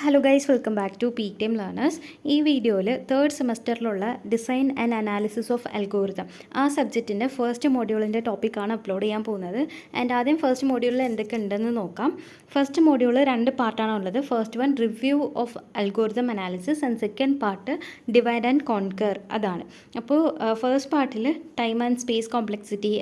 Hello guys, welcome back to peak time learners. ഈ വീഡിയോയിൽ third സെമസ്റ്ററിലുള്ള design and analysis of algorithm ആ സബ്ജക്റ്റിൻ്റെ ഫസ്റ്റ് മോഡ്യൂളിൻ്റെ ടോപ്പിക്കാണ് അപ്ലോഡ് ചെയ്യാൻ പോകുന്നത്. ആൻഡ് ആദ്യം ഫസ്റ്റ് മോഡ്യൂളിൽ എന്തൊക്കെ ഉണ്ടെന്ന് നോക്കാം. ഫസ്റ്റ് മോഡ്യൂൾ രണ്ട് പാർട്ടാണ് ഉള്ളത്. First one review of algorithm analysis and second part divide and conquer. അതാണ്. അപ്പോൾ ഫസ്റ്റ് പാർട്ടിൽ time and space complexity,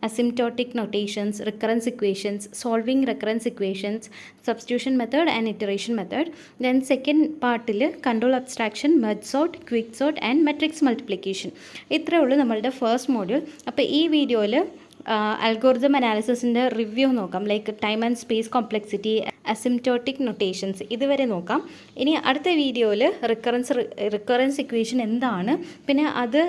asymptotic notations, recurrence equations, solving recurrence equations, substitution method and iteration method. Then second പാർട്ടിൽ control abstraction, merge sort, quick sort and matrix multiplication. ഇത്രയേ ഉള്ളൂ നമ്മളുടെ first module. അപ്പോൾ ഈ വീഡിയോയിൽ അൽഗോരിതം അനാലിസിസിൻ്റെ റിവ്യൂ നോക്കാം. Like time and space complexity, asymptotic notations ഇതുവരെ നോക്കാം. ഇനി അടുത്ത വീഡിയോയിൽ റിക്കറൻസ് ഇക്വേഷൻ എന്താണ്, പിന്നെ അത്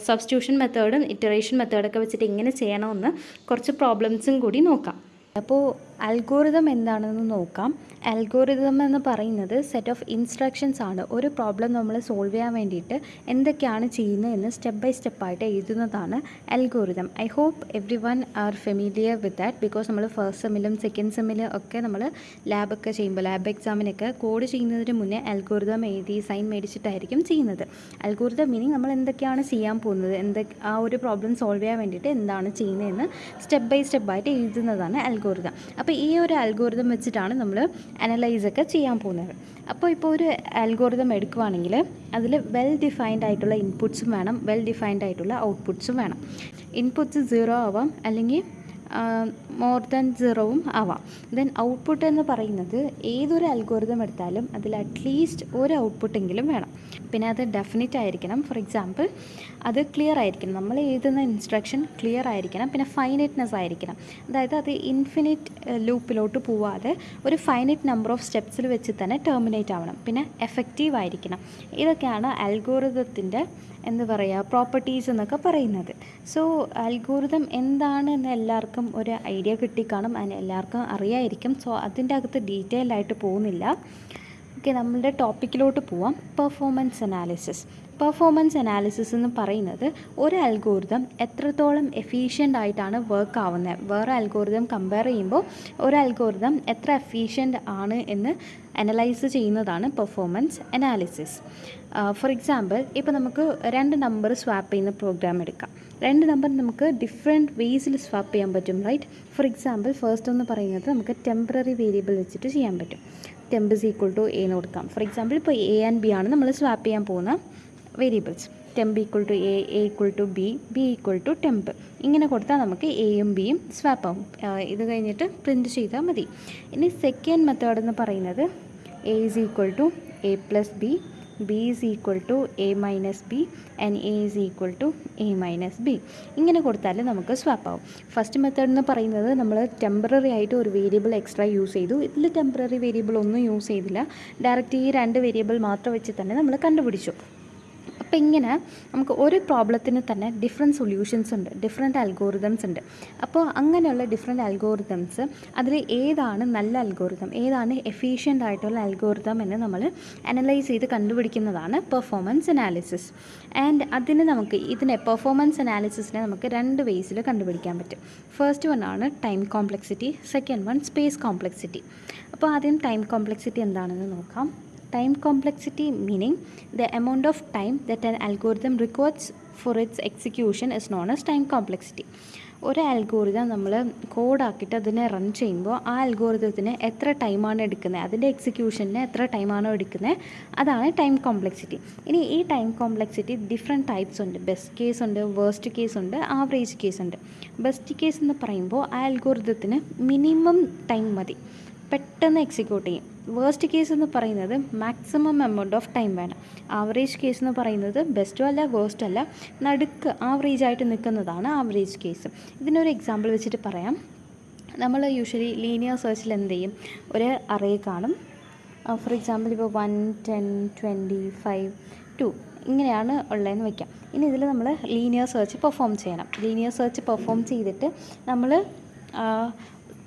സബ്സ്റ്റിറ്റ്യൂഷൻ മെത്തേഡും ഇറ്ററേഷൻ മെത്തേഡൊക്കെ വെച്ചിട്ട് എങ്ങനെ ചെയ്യണമെന്ന് കുറച്ച് പ്രോബ്ലംസും കൂടി നോക്കാം. അപ്പോൾ അൽഗോരിതം എന്താണെന്ന് നോക്കാം. അൽഗോരിതം എന്ന് പറയുന്നത് സെറ്റ് ഓഫ് ഇൻസ്ട്രക്ഷൻസ് ആണ്. ഒരു പ്രോബ്ലം നമ്മൾ സോൾവ് ചെയ്യാൻ വേണ്ടിയിട്ട് എന്തൊക്കെയാണ് ചെയ്യുന്നതെന്ന് സ്റ്റെപ്പ് ബൈ സ്റ്റെപ്പായിട്ട് എഴുതുന്നതാണ് algorithm. I hope everyone are familiar with that. Because നമ്മൾ ഫസ്റ്റ് സെമ്മിലും സെക്കൻഡ് സെമ്മിലും ഒക്കെ നമ്മൾ ലാബൊക്കെ ചെയ്യുമ്പോൾ ലാബ് എക്സാമിനൊക്കെ കോഡ് ചെയ്യുന്നതിന് മുന്നേ അൽഗോരിതം എഴുതി സൈൻ മേടിച്ചിട്ടായിരിക്കും ചെയ്യുന്നത്. അൽഗോരിതം മീനിങ് നമ്മൾ എന്തൊക്കെയാണ് ചെയ്യാൻ പോകുന്നത്, ആ ഒരു പ്രോബ്ലം സോൾവ് ചെയ്യാൻ വേണ്ടിയിട്ട് എന്താണ് ചെയ്യുന്നതെന്ന് സ്റ്റെപ്പ് ബൈ സ്റ്റെപ്പായിട്ട് എഴുതുന്നതാണ് അൽഗോരിതം. അപ്പോൾ ഈ ഒരു അൽഗോരിതം വെച്ചിട്ടാണ് നമ്മൾ അനലൈസൊക്കെ ചെയ്യാൻ പോകുന്നത്. അപ്പോൾ ഇപ്പോൾ ഒരു അൽഗോരിതം എടുക്കുകയാണെങ്കിൽ അതിൽ വെൽ ഡിഫൈൻഡ് ആയിട്ടുള്ള ഇൻപുട്സും വേണം, വെൽ ഡിഫൈൻഡ് ആയിട്ടുള്ള ഔട്ട്പുട്ട്സും വേണം. ഇൻപുട്ട്സ് 0 ആവാം, അല്ലെങ്കിൽ മോർ ദാൻ 0വും ആവാം. ദെൻ ഔട്ട്പുട്ട് എന്ന് പറയുന്നത് ഏതൊരു അൽഗോരിതം എടുത്താലും അതിൽ അറ്റ്ലീസ്റ്റ് ഒരു ഔട്ട്പുട്ടെങ്കിലും വേണം. പിന്നെ അത് ഡെഫിനിറ്റ് ആയിരിക്കണം. ഫോർ എക്സാമ്പിൾ, അത് ക്ലിയർ ആയിരിക്കണം, നമ്മൾ എഴുതുന്ന ഇൻസ്ട്രക്ഷൻ ക്ലിയർ ആയിരിക്കണം. പിന്നെ ഫൈനൈറ്റ്നെസ് ആയിരിക്കണം, അതായത് അത് ഇൻഫിനിറ്റ് ലൂപ്പിലോട്ട് പോവാതെ ഒരു ഫൈനൈറ്റ് നമ്പർ ഓഫ് സ്റ്റെപ്സിൽ വെച്ച് തന്നെ ടെർമിനേറ്റ് ആവണം. പിന്നെ എഫക്റ്റീവ് ആയിരിക്കണം. ഇതൊക്കെയാണ് അൽഗോരിതത്തിൻ്റെ പ്രോപ്പർട്ടീസ് എന്നൊക്കെ പറയുന്നത്. സോ അൽഗോരിതം എന്താണെന്ന് എല്ലാവർക്കും ഒരു ഐഡിയ കിട്ടിക്കാണും, അതിന് എല്ലാവർക്കും അറിയായിരിക്കും. സോ അതിൻ്റെ അകത്ത് ഡീറ്റെയിൽ ആയിട്ട് പോകുന്നില്ല. ഓക്കെ, നമ്മളുടെ ടോപ്പിക്കിലോട്ട് പോവാം. പെർഫോമൻസ് അനാലിസിസ് എന്ന് പറയുന്നത് ഒരു അൽഗോരിതം എത്രത്തോളം എഫിഷ്യൻ്റ് ആയിട്ടാണ് വർക്ക് ആവുന്നത്, വേറെ അൽഗോരിതം കമ്പയർ ചെയ്യുമ്പോൾ ഒരു അൽഗോരിതം എത്ര എഫിഷ്യൻ്റ് ആണ് എന്ന് അനലൈസ് ചെയ്യുന്നതാണ് പെർഫോമൻസ് അനാലിസിസ്. ഫോർ എക്സാമ്പിൾ, ഇപ്പോൾ നമുക്ക് രണ്ട് നമ്പർ സ്വാപ്പ് ചെയ്യുന്ന പ്രോഗ്രാം എടുക്കാം. രണ്ട് നമ്പർ നമുക്ക് ഡിഫറെൻറ്റ് വേസിൽ സ്വാപ്പ് ചെയ്യാൻ പറ്റും, റൈറ്റ്? ഫോർ എക്സാമ്പിൾ, ഫസ്റ്റ് എന്ന് പറയുന്നത് നമുക്ക് ടെമ്പററി വേരിയബിൾ വെച്ചിട്ട് ചെയ്യാൻ പറ്റും. Temp is equal to a എന്ന് കൊടുക്കാം. ഫോർ എക്സാമ്പിൾ, ഇപ്പോൾ എ ആൻഡ് ബി ആണ് നമ്മൾ സ്വാപ്പ് ചെയ്യാൻ പോകുന്ന variables. Temp equal to a, a equal to b, b equal to temp. ഇങ്ങനെ കൊടുത്താൽ നമുക്ക് എയും ബിയും സ്വാപ്പ് ആവും. ഇത് കഴിഞ്ഞിട്ട് പ്രിൻറ്റ് ചെയ്താൽ മതി. ഇനി സെക്കൻഡ് മെത്തേഡ് എന്ന് പറയുന്നത് a is equal to a plus b, b is equal to a minus b and a is equal to a minus b. ഇങ്ങനെ കൊടുത്താൽ നമുക്ക് സ്വാപ്പ് ആവും. ഫസ്റ്റ് മെത്തേഡ് എന്ന് പറയുന്നത് നമ്മൾ ടെമ്പററി ആയിട്ട് ഒരു വേരിയബിൾ എക്സ്ട്രാ യൂസ് ചെയ്തു. ഇതിൽ ടെമ്പററി വേരിയബിൾ ഒന്നും യൂസ് ചെയ്തില്ല, ഡയറക്റ്റ് ഈ രണ്ട് വേരിയബിൾ മാത്രം വെച്ച് തന്നെ നമ്മൾ കണ്ടുപിടിച്ചു. അപ്പോൾ ഇങ്ങനെ നമുക്ക് ഒരു പ്രോബ്ലത്തിന് തന്നെ ഡിഫറെൻറ്റ് സൊല്യൂഷൻസ് ഉണ്ട്, ഡിഫറെൻറ്റ് അൽഗോരിതംസ് ഉണ്ട്. അപ്പോൾ അങ്ങനെയുള്ള ഡിഫറെൻറ്റ് അൽഗോരിതംസ്, അതിൽ ഏതാണ് നല്ല അൽഗോരിതം, ഏതാണ് എഫിഷ്യൻ്റ് ആയിട്ടുള്ള അൽഗോരിതം എന്ന് നമ്മൾ അനലൈസ് ചെയ്ത് കണ്ടുപിടിക്കുന്നതാണ് പെർഫോമൻസ് അനാലിസിസ്. ആൻഡ് ഇതിനെ പെർഫോമൻസ് അനാലിസിസിനെ നമുക്ക് രണ്ട് വേസിൽ കണ്ടുപിടിക്കാൻ പറ്റും. ഫസ്റ്റ് വൺ ആണ് time complexity, second one space complexity. അപ്പോൾ ആദ്യം ടൈം കോംപ്ലക്സിറ്റി എന്താണെന്ന് നോക്കാം. Time complexity meaning the amount of time that an algorithm requires for its execution is known as time complexity. ഒരു അൽഗോരിതം നമ്മൾ കോഡാക്കിയിട്ട് അതിനെ റൺ ചെയ്യുമ്പോൾ ആ അൽഗോരിതത്തിന് എത്ര ടൈമാണ് എടുക്കുന്നത്, അതിൻ്റെ എക്സിക്യൂഷന് എത്ര ടൈമാണോ എടുക്കുന്നത്, അതാണ് ടൈം കോംപ്ലക്സിറ്റി. ഇനി ഈ ടൈം കോംപ്ലക്സിറ്റി ഡിഫറെൻറ്റ് ടൈപ്സ് ഉണ്ട്. ബെസ്റ്റ് കേസ് ഉണ്ട്, വേർസ്റ്റ് കേസ് ഉണ്ട്, ആവറേജ് കേസ് ഉണ്ട്. ബെസ്റ്റ് കേസ് എന്ന് പറയുമ്പോൾ ആ അൽഗോരിതത്തിന് മിനിമം ടൈം മതി, പെട്ടെന്ന് എക്സിക്യൂട്ട് ചെയ്യും. വേർസ്റ്റ് കേസ് എന്ന് പറയുന്നത് മാക്സിമം എമൗണ്ട് ഓഫ് ടൈം വേണം. ആവറേജ് കേസ് എന്ന് പറയുന്നത് ബെസ്റ്റും അല്ല വേർസ്റ്റും അല്ല, നടുക്ക് ആവറേജ് ആയിട്ട് നിൽക്കുന്നതാണ് ആവറേജ് കേസ്. ഇതിനൊരു എക്സാമ്പിൾ വെച്ചിട്ട് പറയാം. നമ്മൾ യൂഷ്വലി ലീനിയർ സെർച്ചിൽ എന്ത് ചെയ്യും, ഒരു അറേ കാണും. ഫോർ എക്സാമ്പിൾ, ഇപ്പോൾ 1, 10, 20, 5, 2 ഇങ്ങനെയാണ് ഉള്ളതെന്ന് വയ്ക്കാം. ഇനി ഇതിൽ നമ്മൾ ലീനിയർ സെർച്ച് പെർഫോം ചെയ്യണം. ലീനിയർ സെർച്ച് പെർഫോം ചെയ്തിട്ട് നമ്മൾ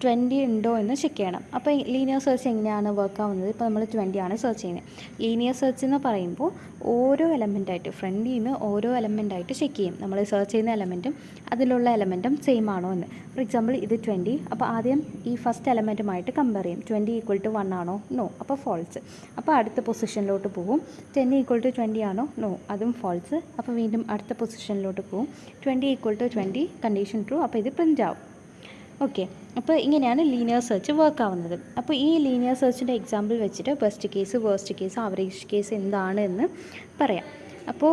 20 ഉണ്ടോ എന്ന് ചെക്ക് ചെയ്യണം. അപ്പോൾ ലീനിയർ സെർച്ച് എങ്ങനെയാണ് വർക്ക് ആവുന്നത്? ഇപ്പോൾ നമ്മൾ 20 ആണ് സെർച്ച് ചെയ്യുന്നത്. ലീനിയർ സെർച്ച് എന്ന് പറയുമ്പോൾ ഓരോ എലമെൻറ്റായിട്ട് ഫ്രണ്ടിൽ നിന്ന് ഓരോ എലമെൻറ്റായിട്ട് ചെക്ക് ചെയ്യും. നമ്മൾ സെർച്ച് ചെയ്യുന്ന എലമെൻറ്റും അതിലുള്ള എലമെൻറ്റും സെയിം ആണോ എന്ന്. ഫോർ എക്സാമ്പിൾ ഇത് 20, അപ്പോൾ ആദ്യം ഈ ഫസ്റ്റ് എലമെൻറ്റുമായിട്ട് കമ്പയർ ചെയ്യും. 20 = 1 ആണോ? നോ, അപ്പോൾ ഫോൾസ്. അപ്പോൾ അടുത്ത പൊസിഷനിലോട്ട് പോകും. 10 = 20 ആണോ? നോ, അതും ഫോൾസ്. അപ്പോൾ വീണ്ടും അടുത്ത പൊസിഷനിലോട്ട് പോകും. 20 = 20, കണ്ടീഷൻ ട്രൂ, അപ്പോൾ ഇത് പ്രിൻ്റ് ആവും. ഓക്കെ, അപ്പോൾ ഇങ്ങനെയാണ് ലീനിയർ സെർച്ച് വർക്ക് ആവുന്നത്. അപ്പോൾ ഈ ലീനിയർ സെർച്ചിൻ്റെ എക്സാമ്പിൾ വെച്ചിട്ട് best case, worst case, average case എന്താണ് എന്ന് പറയാം. അപ്പോൾ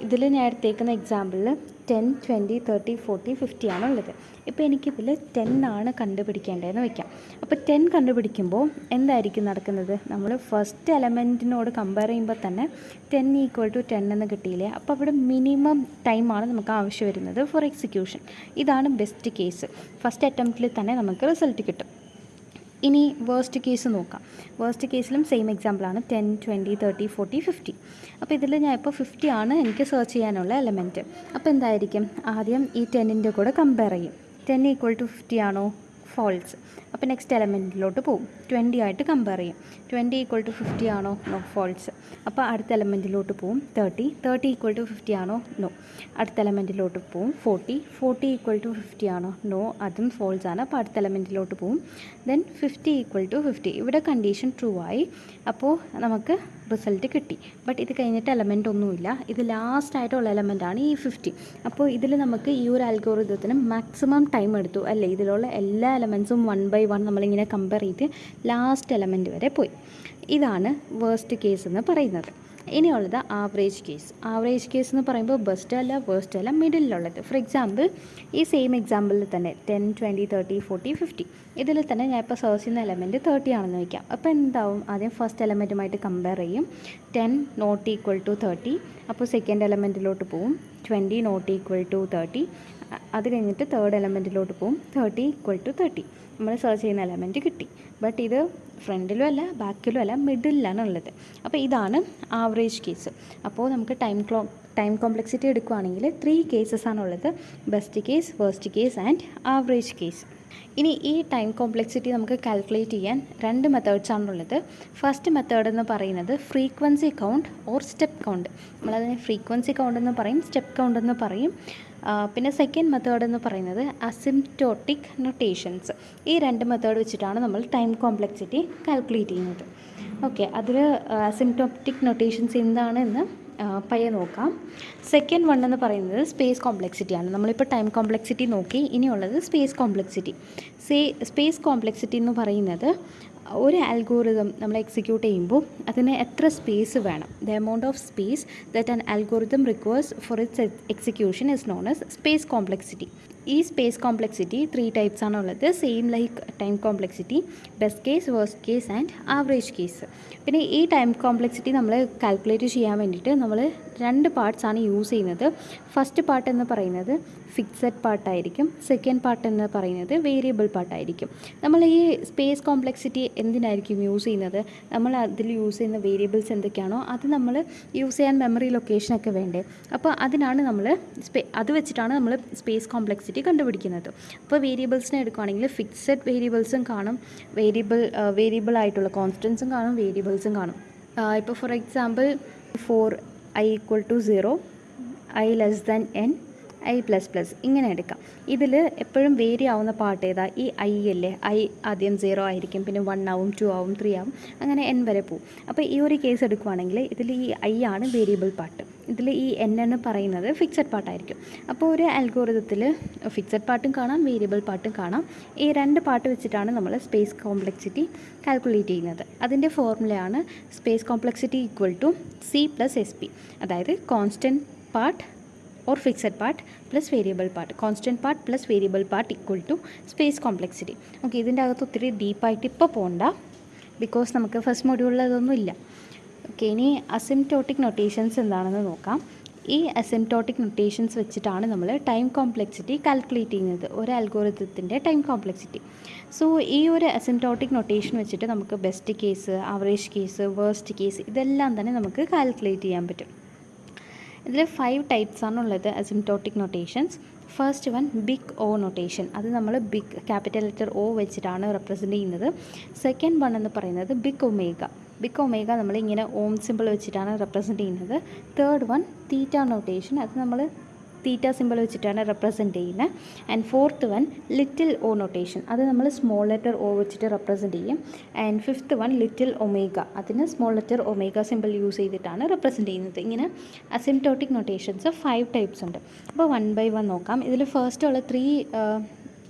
ഇതിൽ ഞാൻ എടുത്തേക്കുന്ന എക്സാമ്പിളിൽ 10, 20, 30, 40, 50 ആണുള്ളത്. ഇപ്പോൾ എനിക്കിതിൽ 10 ആണ് കണ്ടുപിടിക്കേണ്ടതെന്ന് വയ്ക്കാം. അപ്പോൾ 10 കണ്ടുപിടിക്കുമ്പോൾ എന്തായിരിക്കും നടക്കുന്നത്? നമ്മൾ ഫസ്റ്റ് എലമെൻറ്റിനോട് കമ്പയർ ചെയ്യുമ്പോൾ തന്നെ 10 = 10 എന്ന് കിട്ടിയില്ലേ? അപ്പോൾ അവിടെ മിനിമം ടൈമാണ് നമുക്ക് ആവശ്യം വരുന്നത് ഫോർ എക്സിക്യൂഷൻ. ഇതാണ് ബെസ്റ്റ് കേസ്. ഫസ്റ്റ് അറ്റംപ്റ്റിൽ തന്നെ നമുക്ക് റിസൾട്ട് കിട്ടും. ഇനി വേർസ്റ്റ് കേസ് നോക്കാം. വേർസ്റ്റ് കേസിലും സെയിം എക്സാമ്പിളാണ് 10, 20, 30, 40, 50. അപ്പോൾ ഇതിൽ ഞാൻ ഇപ്പോൾ 50 ആണ് എനിക്ക് സെർച്ച് ചെയ്യാനുള്ള എലമെൻറ്റ്. അപ്പോൾ എന്തായിരിക്കും? ആദ്യം ഈ 10ൻ്റെ കൂടെ കമ്പയർ ചെയ്യും. 10 = 50 ആണോ? ഫോൾസ്. അപ്പോൾ നെക്സ്റ്റ് എലമെൻറ്റിലോട്ട് പോകും. 20 ആയിട്ട് കമ്പയർ ചെയ്യും. 20 = 50 ആണോ? No, false. അപ്പോൾ അടുത്ത എലമെൻറ്റിലോട്ട് പോകും. 30 = 50 ആണോ? നോ. അടുത്ത എലമെൻറ്റിലോട്ട് പോകും. 40 = 50 ആണോ? നോ, അതും ഫോൾസ് ആണ്. അപ്പോൾ അടുത്ത എലമെൻറ്റിലോട്ട് പോകും. ദെൻ 50 = 50. ഇവിടെ കണ്ടീഷൻ ട്രൂ ആയി. അപ്പോൾ നമുക്ക് റിസൾട്ട് കിട്ടി. ബട്ട് ഇത് കഴിഞ്ഞിട്ട് എലമെൻ്റ് ഒന്നുമില്ല. ഇത് ലാസ്റ്റ് ആയിട്ടുള്ള എലമെൻ്റാണ് ഈ 50. അപ്പോൾ ഇതിൽ നമുക്ക് ഈ ഒരു അൽഗോരിതത്തിന് മാക്സിമം ടൈം എടുത്തു അല്ലേ? ഇതിലുള്ള എല്ലാ എലമെൻറ്റ്സും 1 by 1 നമ്മളിങ്ങനെ കമ്പയർ ചെയ്ത് ലാസ്റ്റ് എലമെൻറ്റ് വരെ പോയി. ഇതാണ് വേർസ്റ്റ് കേസ് എന്ന് പറയുന്നത്. ഇനിയുള്ളത് ആവറേജ് കേസ്. ആവറേജ് കേസ് എന്ന് പറയുമ്പോൾ ബെസ്റ്റ് അല്ല, വേർസ്റ്റ് അല്ല, മിഡിലുള്ളത്. ഫോർ എക്സാമ്പിൾ ഈ സെയിം എക്സാമ്പിളിൽ തന്നെ 10, 20, 30, 40, 50 ഇതിൽ തന്നെ ഞാൻ ഇപ്പോൾ സെർച്ച് ചെയ്യുന്ന എലമെൻറ്റ് 30 ആണെന്ന് വയ്ക്കാം. അപ്പോൾ എന്താവും? ആദ്യം ഫസ്റ്റ് എലമെൻറ്റുമായിട്ട് കമ്പയർ ചെയ്യും. 10 ≠ 30. അപ്പോൾ സെക്കൻഡ് എലമെൻറ്റിലോട്ട് പോവും. 20 ≠ 30. അത് കഴിഞ്ഞിട്ട് തേർഡ് എലമെൻറ്റിലോട്ട് പോവും. 30 = 30. നമ്മൾ സെർച്ച് ചെയ്യുന്ന എലമെൻറ്റ് കിട്ടി. ബട്ട് ഇത് ഫ്രണ്ടിലും അല്ല, ബാക്കിലും അല്ല, മിഡിലാണ് ഉള്ളത്. അപ്പോൾ ഇതാണ് ആവറേജ് കേസ്. അപ്പോൾ നമുക്ക് ടൈം കോംപ്ലക്സിറ്റി എടുക്കുകയാണെങ്കിൽ 3 കേസസ് ആണുള്ളത്: best case, worst case and average case. ഇനി ഈ ടൈം കോംപ്ലക്സിറ്റി നമുക്ക് കാൽക്കുലേറ്റ് ചെയ്യാൻ 2 മെത്തേഡ്സ് ആണുള്ളത്. ഫസ്റ്റ് മെത്തേഡ് എന്ന് പറയുന്നത് frequency count or step count. നമ്മളതിനെ ഫ്രീക്വൻസി കൗണ്ട് എന്ന് പറയും, സ്റ്റെപ്പ് കൗണ്ട് എന്ന് പറയും. പിന്നെ സെക്കൻഡ് മെത്തേഡ് എന്ന് പറയുന്നത് അസിംപ്റ്റോട്ടിക് നൊട്ടേഷൻസ്. ഈ 2 മെത്തേഡ് വെച്ചിട്ടാണ് നമ്മൾ ടൈം കോംപ്ലക്സിറ്റി കാൽക്കുലേറ്റ് ചെയ്യുന്നത്. ഓക്കെ, അതിൽ അസിംപ്റ്റോട്ടിക് നൊട്ടേഷൻസ് എന്താണെന്ന് പയ്യെ നോക്കാം. സെക്കൻഡ് വൺ എന്ന് പറയുന്നത് സ്പേസ് കോംപ്ലക്സിറ്റിയാണ്. നമ്മളിപ്പോൾ ടൈം കോംപ്ലക്സിറ്റി നോക്കി, ഇനിയുള്ളത് സ്പേസ് കോംപ്ലക്സിറ്റി. സ്പേസ് കോംപ്ലക്സിറ്റി എന്ന് പറയുന്നത് ഒരു അൽഗോരിതം നമ്മൾ എക്സിക്യൂട്ട് ചെയ്യുമ്പോൾ അതിന് എത്ര സ്പേസ് വേണം, the amount of space that an algorithm requires for its execution is known as space complexity. ഈ സ്പേസ് കോംപ്ലക്സിറ്റി 3 ടൈപ്സ് ആണുള്ളത്. Same like time complexity, best case, worst case and average case. പിന്നെ ഈ time complexity നമ്മൾ calculate ചെയ്യാൻ വേണ്ടിയിട്ട് നമ്മൾ 2 parts ആണ് use ചെയ്യുന്നത്. ഫസ്റ്റ് പാർട്ട് എന്ന് പറയുന്നത് ഫിക്സഡ് പാർട്ടായിരിക്കും. സെക്കൻഡ് പാർട്ട് എന്ന് പറയുന്നത് വേരിയബിൾ പാർട്ടായിരിക്കും. നമ്മൾ ഈ സ്പേസ് കോംപ്ലക്സിറ്റി എന്തിനായിരിക്കും യൂസ് ചെയ്യുന്നത്? നമ്മൾ അതിൽ യൂസ് ചെയ്യുന്ന വേരിയബിൾസ് എന്തൊക്കെയാണോ അത് നമ്മൾ യൂസ് ചെയ്യാൻ മെമ്മറി ലൊക്കേഷനൊക്കെ വേണ്ടേ? അപ്പോൾ അതിനാണ് നമ്മൾ അത് വെച്ചിട്ടാണ് നമ്മൾ സ്പേസ് കോംപ്ലക്സിറ്റി കണ്ടുപിടിക്കുന്നത്. അപ്പോൾ വേരിയബിൾസിനെ എടുക്കുകയാണെങ്കിൽ ഫിക്സഡ് വേരിയബിൾസും കാണും, വേരിയബിൾ ആയിട്ടുള്ള കോൺസ്റ്റൻസും കാണും, വേരിയബിൾസും കാണും. ഇപ്പോൾ for example for i = 0, i n, i++, ഇങ്ങനെ എടുക്കാം. ഇതിൽ എപ്പോഴും വേരി ആവുന്ന പാർട്ട് ഏതാ? ഈ ഐ അല്ലേ? ഐ ആദ്യം 0 ആയിരിക്കും, പിന്നെ 1 ആവും, 2 ആവും, 3 ആവും, അങ്ങനെ n വരെ പോവും. അപ്പോൾ ഈ ഒരു കേസ് എടുക്കുകയാണെങ്കിൽ ഇതിൽ ഈ ഐ ആണ് വേരിയബിൾ പാർട്ട്, ഇതിൽ ഈ n എന്ന് പറയുന്നത് ഫിക്സഡ് പാർട്ടായിരിക്കും. അപ്പോൾ ഒരു അൽഗോരിതത്തിൽ ഫിക്സഡ് പാർട്ടും കാണാം, വേരിയബിൾ പാർട്ടും കാണാം. ഈ 2 പാർട്ട് വെച്ചിട്ടാണ് നമ്മൾ സ്പേസ് കോംപ്ലക്സിറ്റി കാൽക്കുലേറ്റ് ചെയ്യുന്നത്. അതിൻ്റെ ഫോർമുലയാണ് സ്പേസ് കോംപ്ലക്സിറ്റി = C + SP, അതായത് constant part or fixed part plus variable part, constant part plus variable part equal to space complexity. Okay, ഇതിൻ്റെ അകത്ത് ഒത്തിരി ഡീപ്പായിട്ട് ഇപ്പോൾ പോകണ്ട, ബിക്കോസ് നമുക്ക് ഫസ്റ്റ് മൊഡ്യൂളിൽ അതൊന്നും ഇല്ല. ഓക്കെ, ഇനി അസിംപ്റ്റോട്ടിക് നൊട്ടേഷൻസ് എന്താണെന്ന് നോക്കാം. ഈ അസിംപ്റ്റോട്ടിക് നൊട്ടേഷൻസ് വെച്ചിട്ടാണ് നമ്മൾ ടൈം കോംപ്ലക്സിറ്റി കാൽക്കുലേറ്റ് ചെയ്യുന്നത്, ഒരു അൽഗോരിതത്തിൻ്റെ ടൈം കോംപ്ലക്സിറ്റി. സോ ഈ ഒരു അസിംപ്റ്റോട്ടിക് നൊട്ടേഷൻ വെച്ചിട്ട് നമുക്ക് best case, average case, worst case ഇതെല്ലാം തന്നെ നമുക്ക് കാൽക്കുലേറ്റ് ചെയ്യാൻ പറ്റും. ഇതിൽ 5 ടൈപ്സ് ആണുള്ളത് asymptotic notations. First one big O notation, അത് നമ്മൾ ബിഗ് ക്യാപിറ്റൽ ലെറ്റർ ഒ വെച്ചിട്ടാണ് റെപ്രസെൻറ്റ് ചെയ്യുന്നത്. സെക്കൻഡ് വൺ എന്ന് പറയുന്നത് ബിഗ് ഒമേഗ നമ്മൾ ഇങ്ങനെ ഓം സിമ്പിൾ വെച്ചിട്ടാണ് റെപ്രസെൻറ്റ് ചെയ്യുന്നത്. തേർഡ് വൺ തീറ്റ നൊട്ടേഷൻ, അത് നമ്മൾ തീറ്റ സിമ്പിൾ വെച്ചിട്ടാണ് റെപ്രസെൻറ്റ് ചെയ്യുന്നത്. And fourth one little O notation, അത് നമ്മൾ സ്മോൾ ലെറ്റർ ഒ വെച്ചിട്ട് റെപ്രസെൻറ്റ് ചെയ്യും. And fifth one little omega, അതിന് small letter omega symbol use ചെയ്തിട്ടാണ് റെപ്രസെൻറ്റ് ചെയ്യുന്നത്. ഇങ്ങനെ അസിംപ്റ്റോട്ടിക് നൊട്ടേഷൻസ് 5 ടൈപ്സ് ഉണ്ട്. അപ്പോൾ 1 by 1 നോക്കാം. ഇതിൽ ഫസ്റ്റ് ഉള്ള 3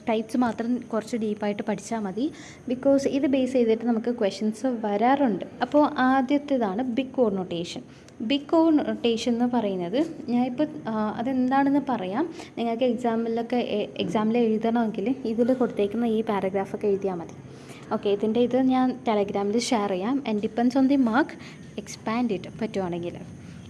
ടൈപ്സ് മാത്രം കുറച്ച് ഡീപ്പായിട്ട് പഠിച്ചാൽ മതി, ബിക്കോസ് ഇത് ബേസ് ചെയ്തിട്ട് നമുക്ക് ക്വസ്റ്റ്യൻസ് വരാറുണ്ട്. അപ്പോൾ ആദ്യത്തേതാണ് big O notation. Big O notation എന്ന് പറയുന്നത് ഞാനിപ്പോൾ അതെന്താണെന്ന് പറയാം. നിങ്ങൾക്ക് എക്സാമിൽ എഴുതണമെങ്കിൽ ഇതിൽ കൊടുത്തേക്കുന്ന ഈ പാരഗ്രാഫൊക്കെ എഴുതിയാൽ മതി. ഓക്കെ, ഇതിൻ്റെ ഇത് ഞാൻ ടെലഗ്രാമിൽ ഷെയർ ചെയ്യാം. And depends on the mark expand it പറ്റുവാണെങ്കിൽ.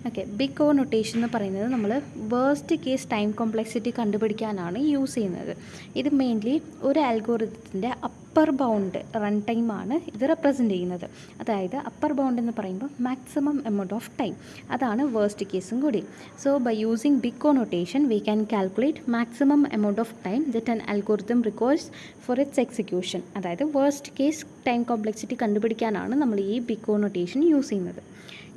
ഓക്കെ, ബിഗ് ഒ നൊട്ടേഷൻ എന്ന് പറയുന്നത് നമ്മൾ വേർസ്റ്റ് കേസ് ടൈം കോംപ്ലക്സിറ്റി കണ്ടുപിടിക്കാനാണ് യൂസ് ചെയ്യുന്നത്. ഇത് മെയിൻലി ഒരു അൽഗോരിതത്തിൻ്റെ അപ്പർ ബൗണ്ട് റൺ ടൈമാണ് ഇത് റെപ്രസെൻറ്റ് ചെയ്യുന്നത്. അതായത് അപ്പർ ബൗണ്ട് എന്ന് പറയുമ്പോൾ മാക്സിമം എമൗണ്ട് ഓഫ് ടൈം, അതാണ് വേർസ്റ്റ് കേസും കൂടി. So by using big O notation we can calculate maximum amount of time that an algorithm requires for its execution. അതായത് വേർസ്റ്റ് കേസ് ടൈം കോംപ്ലക്സിറ്റി കണ്ടുപിടിക്കാനാണ് നമ്മൾ ഈ big O notation use ചെയ്യുന്നത്.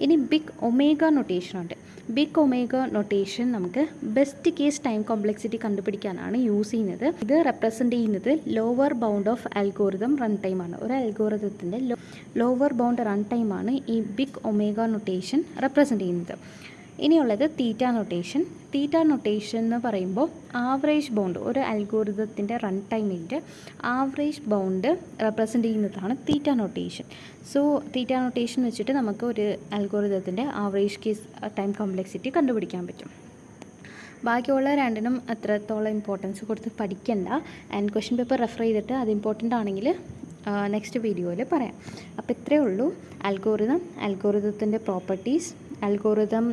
ഇനി big omega notation ഉണ്ട്. Big omega notation നമുക്ക് best case time complexity കണ്ടുപിടിക്കാനാണ് use ചെയ്യുന്നത്. ഇത് റെപ്രസെൻറ്റ് ചെയ്യുന്നത് lower bound of algorithm run ടൈമാണ്. ഒരു അൽഗോരിതത്തിൻ്റെ ലോവർ ബൗണ്ട് റൺ ടൈമാണ് ഈ ബിഗ് ഒമേഗ നൊട്ടേഷൻ റെപ്രസെൻറ്റ് ചെയ്യുന്നത്. ഇനിയുള്ളത് തീറ്റ നൊട്ടേഷൻ. തീറ്റ നൊട്ടേഷൻ എന്ന് പറയുമ്പോൾ ആവറേജ് ബൗണ്ട്, ഒരു അൽഗോരിതത്തിൻ്റെ റൺ ടൈമിൻ്റെ ആവറേജ് ബൗണ്ട് റെപ്രസെൻറ്റ് ചെയ്യുന്നതാണ് തീറ്റ നൊട്ടേഷൻ. സോ തീറ്റ നൊട്ടേഷൻ വെച്ചിട്ട് നമുക്ക് ഒരു അൽഗോരിതത്തിൻ്റെ ആവറേജ് കേസ് ടൈം കോംപ്ലക്സിറ്റി കണ്ടുപിടിക്കാൻ പറ്റും. ബാക്കിയുള്ള രണ്ടിനും അത്രത്തോളം ഇമ്പോർട്ടൻസ് കൊടുത്ത് പഠിക്കണ്ട. ആൻഡ് ക്വസ്റ്റ്യൻ പേപ്പർ റെഫർ ചെയ്തിട്ട് അത് ഇമ്പോർട്ടൻ്റ് ആണെങ്കിൽ നെക്സ്റ്റ് വീഡിയോയിൽ പറയാം. അപ്പോൾ ഇത്രയേ ഉള്ളൂ. അൽഗോരിതത്തിൻ്റെ പ്രോപ്പർട്ടീസ്. അൽഗോരിതം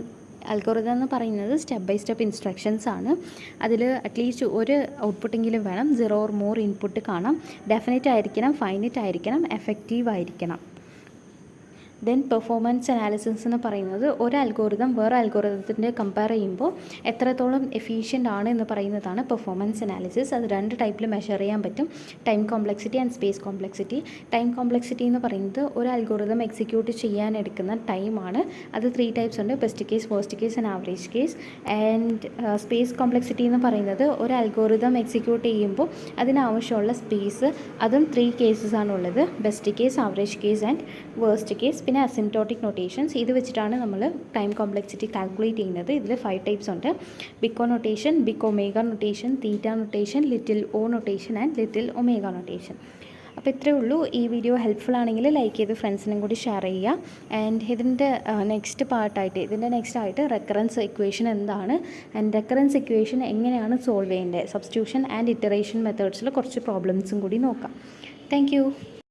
എന്ന് പറയുന്നത് സ്റ്റെപ്പ് ബൈ സ്റ്റെപ്പ് ഇൻസ്ട്രക്ഷൻസ് ആണ്. അതിൽ അറ്റ്ലീസ്റ്റ് ഒരു ഔട്ട്പുട്ടെങ്കിലും വേണം. 0 or more ഇൻപുട്ട് കാണാം. ഡെഫിനറ്റ് ആയിരിക്കണം, ഫൈനൈറ്റ് ആയിരിക്കണം, എഫക്റ്റീവ് ആയിരിക്കണം. ദെൻ പെർഫോമൻസ് അനാലിസിസ് എന്ന് പറയുന്നത് ഒരു അൽഗോരിതം വേറെ അൽഗോരിതത്തിൻ്റെ കമ്പയർ ചെയ്യുമ്പോൾ എത്രത്തോളം എഫിഷ്യൻ്റ് ആണ് എന്ന് പറയുന്നതാണ് പെർഫോമൻസ് അനാലിസിസ്. അത് 2 ടൈപ്പിൽ മെഷർ ചെയ്യാൻ പറ്റും, time complexity and space complexity. Time complexity എന്ന് പറയുന്നത് ഒരു അൽഗോരിതം എക്സിക്യൂട്ട് ചെയ്യാൻ എടുക്കുന്ന ടൈമാണ്. അത് 3 ടൈപ്സ് ഉണ്ട്: best case, worst case and average case. And space complexity എന്ന് പറയുന്നത് ഒരു അൽഗോരിതം എക്സിക്യൂട്ട് ചെയ്യുമ്പോൾ അതിനാവശ്യമുള്ള സ്പേസ്, അതും 3 കേസസ് ആണുള്ളത്: best case, average case and worst case. പിന്നെ അസിംപ്റ്റോട്ടിക് നൊട്ടേഷൻസ്, ഇത് വെച്ചിട്ടാണ് നമ്മൾ ടൈം കോംപ്ലക്സിറ്റി കാൽക്കുലേറ്റ് ചെയ്യുന്നത്. ഇതിൽ 5 ടൈപ്സ് ഉണ്ട്: big O notation, big omega notation, theta notation, little O notation and little omega notation. അപ്പോൾ ഇത്രയേ ഉള്ളൂ. ഈ വീഡിയോ ഹെൽപ്ഫുൾ ആണെങ്കിൽ ലൈക്ക് ചെയ്ത് ഫ്രണ്ട്സിനും കൂടി ഷെയർ ചെയ്യുക. ആൻഡ് ഇതിൻ്റെ നെക്സ്റ്റ് ആയിട്ട് റെക്കറൻസ് ഇക്വേഷൻ എന്താണ്, ആൻഡ് റെക്കറൻസ് ഇക്വേഷൻ എങ്ങനെയാണ് സോൾവ് ചെയ്യേണ്ടത്, സബ്സ്റ്റിറ്റ്യൂഷൻ ആൻഡ് ഇറ്ററേഷൻ മെത്തേഡ്സിൽ കുറച്ച് പ്രോബ്ലംസും കൂടി നോക്കാം. താങ്ക്